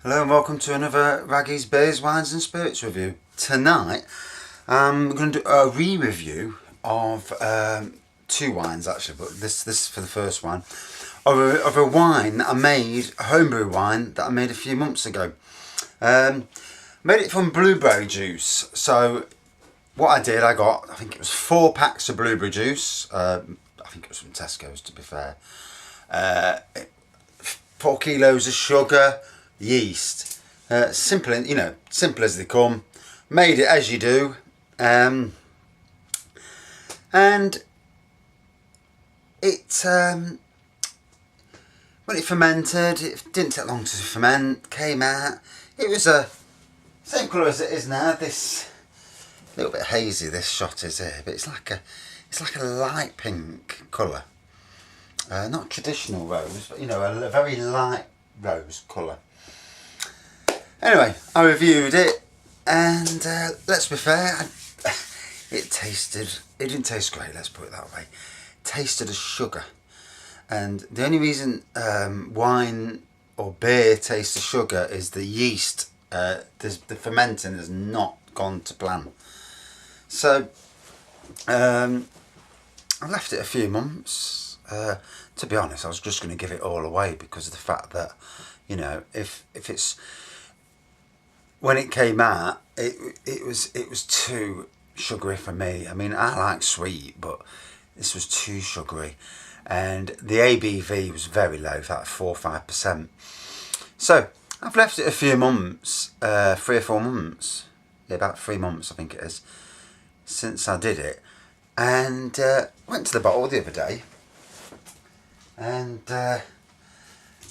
Hello and welcome to another Raggy's Beers, Wines and Spirits review. Tonight I'm going to do a re-review of two wines actually, but this for the first one, of a wine that I made, a homebrew wine that I made a few months ago. Made it from blueberry juice. So what I did, I think it was 4 packs of blueberry juice. I think it was from Tesco's, to be fair. 4 kilos of sugar, yeast, simple as they come. Made it as you do, and it when it fermented, it didn't take long to ferment. Came out, it was a same colour as it is now. This a little bit hazy. This shot is here, but it's like a light pink colour. Not traditional rose, but a very light rose colour. Anyway, I reviewed it, and let's be fair, it didn't taste great, let's put it that way. It tasted of sugar, and the only reason wine or beer tastes of sugar is the yeast, the fermenting has not gone to plan. So I left it a few months. To be honest, I was just going to give it all away because of the fact that, if it's, when it came out, it was too sugary for me. I mean, I like sweet, but this was too sugary, and the ABV was very low, about 4 or 5%. So I've left it a few months, 3 or 4 months, about 3 months I think it is, since I did it, and went to the bottle the other day. And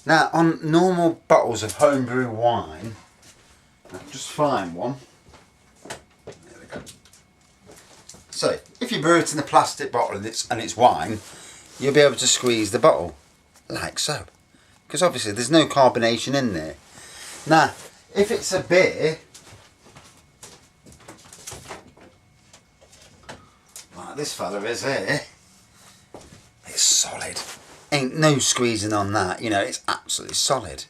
now on normal bottles of homebrew wine, I'll just find one. There we go. So if you brew it in a plastic bottle and it's wine, you'll be able to squeeze the bottle like so, because obviously there's no carbonation in there. Now if it's a beer, like this fella is here, it's solid. Ain't no squeezing on that, it's absolutely solid.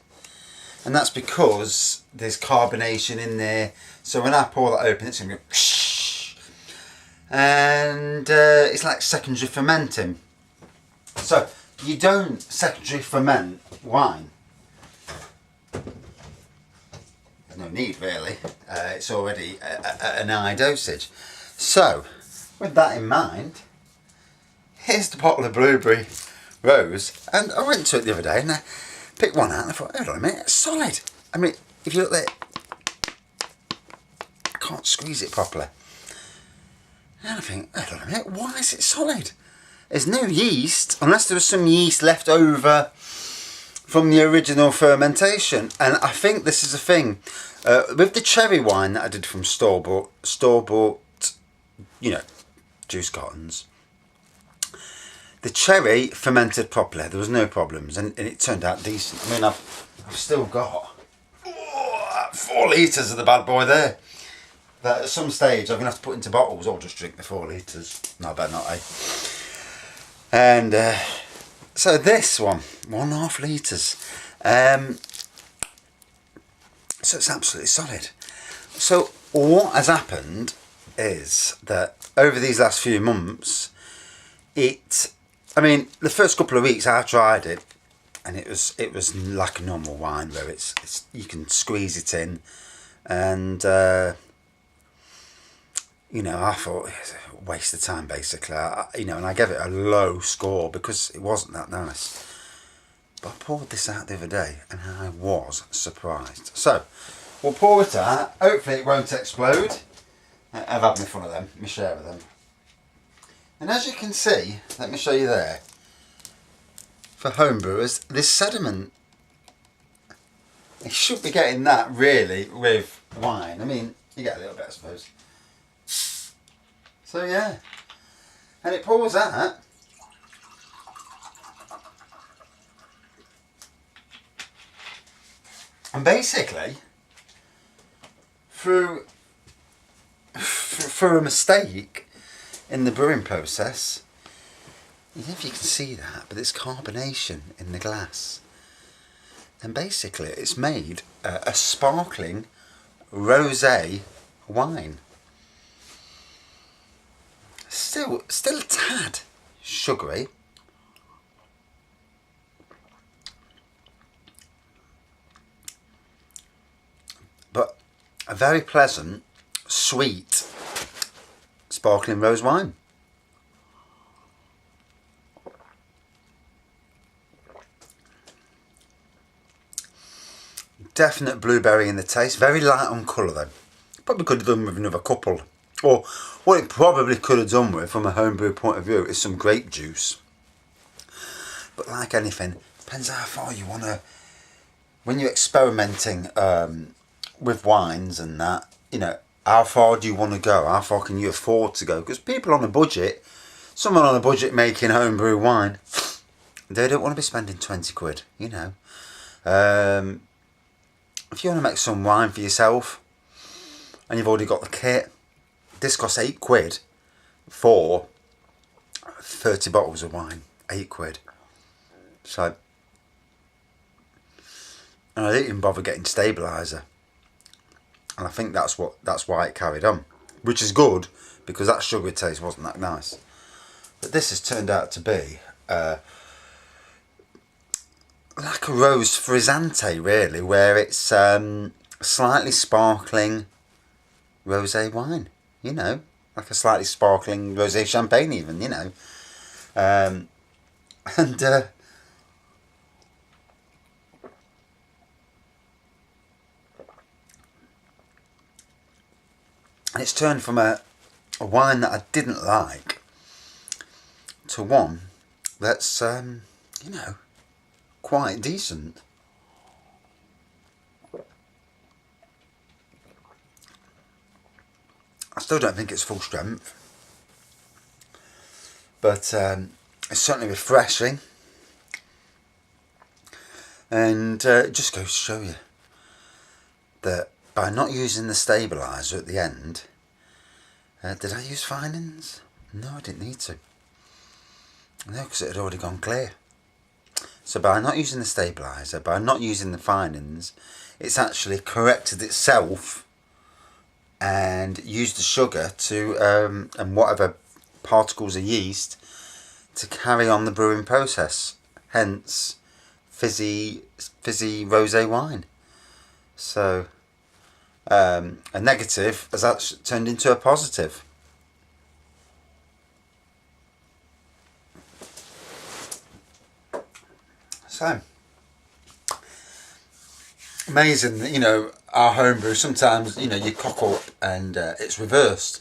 And that's because there's carbonation in there. So when I pour that open, it's going to go whoosh, and it's like secondary fermenting. So you don't secondary ferment wine. There's no need really. It's already at an high dosage. So with that in mind, here's the bottle of blueberry rose, and I went to it the other day and I picked one out and I thought, hold on a minute, it's solid. I mean, if you look there, I can't squeeze it properly. And I think, hold on a minute, why is it solid? There's no yeast, unless there was some yeast left over from the original fermentation. And I think this is a thing with the cherry wine that I did from store-bought, juice cartons. The cherry fermented properly. There was no problems, and it turned out decent. I mean, I've still got 4 litres of the bad boy there. That at some stage I'm gonna have to put into bottles or just drink the 4 litres. No, I better not, eh? And so this one, 1.5 litres. So it's absolutely solid. So what has happened is that over these last few months, I mean, the first couple of weeks I tried it, and it was like a normal wine where it's you can squeeze it in, and I thought it's a waste of time basically. And I gave it a low score because it wasn't that nice. But I poured this out the other day and I was surprised. So we'll pour it out. Hopefully it won't explode. I've had my fun of them, my share of them. And as you can see, let me show you there, for homebrewers, this sediment, you should be getting that really with wine. I mean, you get a little bit I suppose. So yeah, and it pours out. And basically, through a mistake in the brewing process, I don't know if you can see that, but there's carbonation in the glass. And basically it's made a sparkling rosé wine. Still a tad sugary. But a very pleasant, sweet, sparkling rose wine. Definite blueberry in the taste. Very light on colour though. Probably could have done with another couple. Or what it probably could have done with, from a homebrew point of view, is some grape juice. But like anything, depends how far you want to... When you're experimenting with wines and that, you know, how far do you want to go? How far can you afford to go? Because people on a budget, someone on a budget making homebrew wine, they don't want to be spending 20 quid, you know. If you want to make some wine for yourself and you've already got the kit, this costs 8 quid for 30 bottles of wine. 8 quid. So, and I didn't even bother getting stabiliser, and I think that's why it carried on, which is good because that sugar taste wasn't that nice. But this has turned out to be like a rose frizzante, really, where it's slightly sparkling rosé wine, you know, like a slightly sparkling rosé champagne even, you know. And it's turned from a wine that I didn't like to one that's, you know, quite decent. I still don't think it's full strength, but it's certainly refreshing, and it just goes to show you that by not using the stabiliser at the end, did I use finings? No, I didn't need to. No, because it had already gone clear. So by not using the stabiliser, by not using the finings, it's actually corrected itself and used the sugar to, and whatever particles of yeast, to carry on the brewing process. Hence, fizzy rosé wine. So, a negative has actually turned into a positive. So, amazing that, you know, our homebrew, sometimes, you know, you cock up and it's reversed.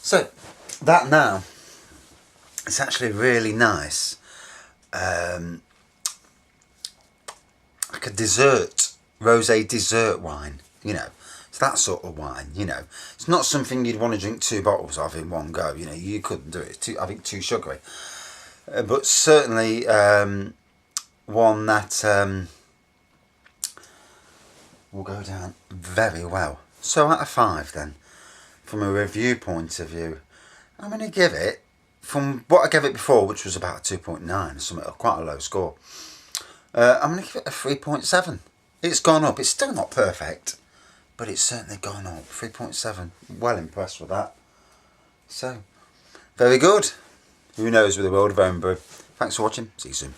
So, that now, it's actually really nice. Like a dessert, rosé dessert wine, you know. It's that sort of wine, you know. It's not something you'd want to drink 2 bottles of in one go, you know. You couldn't do it. It's I think too sugary. But certainly one that will go down very well. So out of 5 then, from a review point of view, I'm going to give it, from what I gave it before, which was about 2.9, something, quite a low score, I'm going to give it a 3.7. It's gone up. It's still not perfect, but it's certainly gone up. 3.7. Well impressed with that. So, very good. Who knows with the world of homebrew. Thanks for watching. See you soon.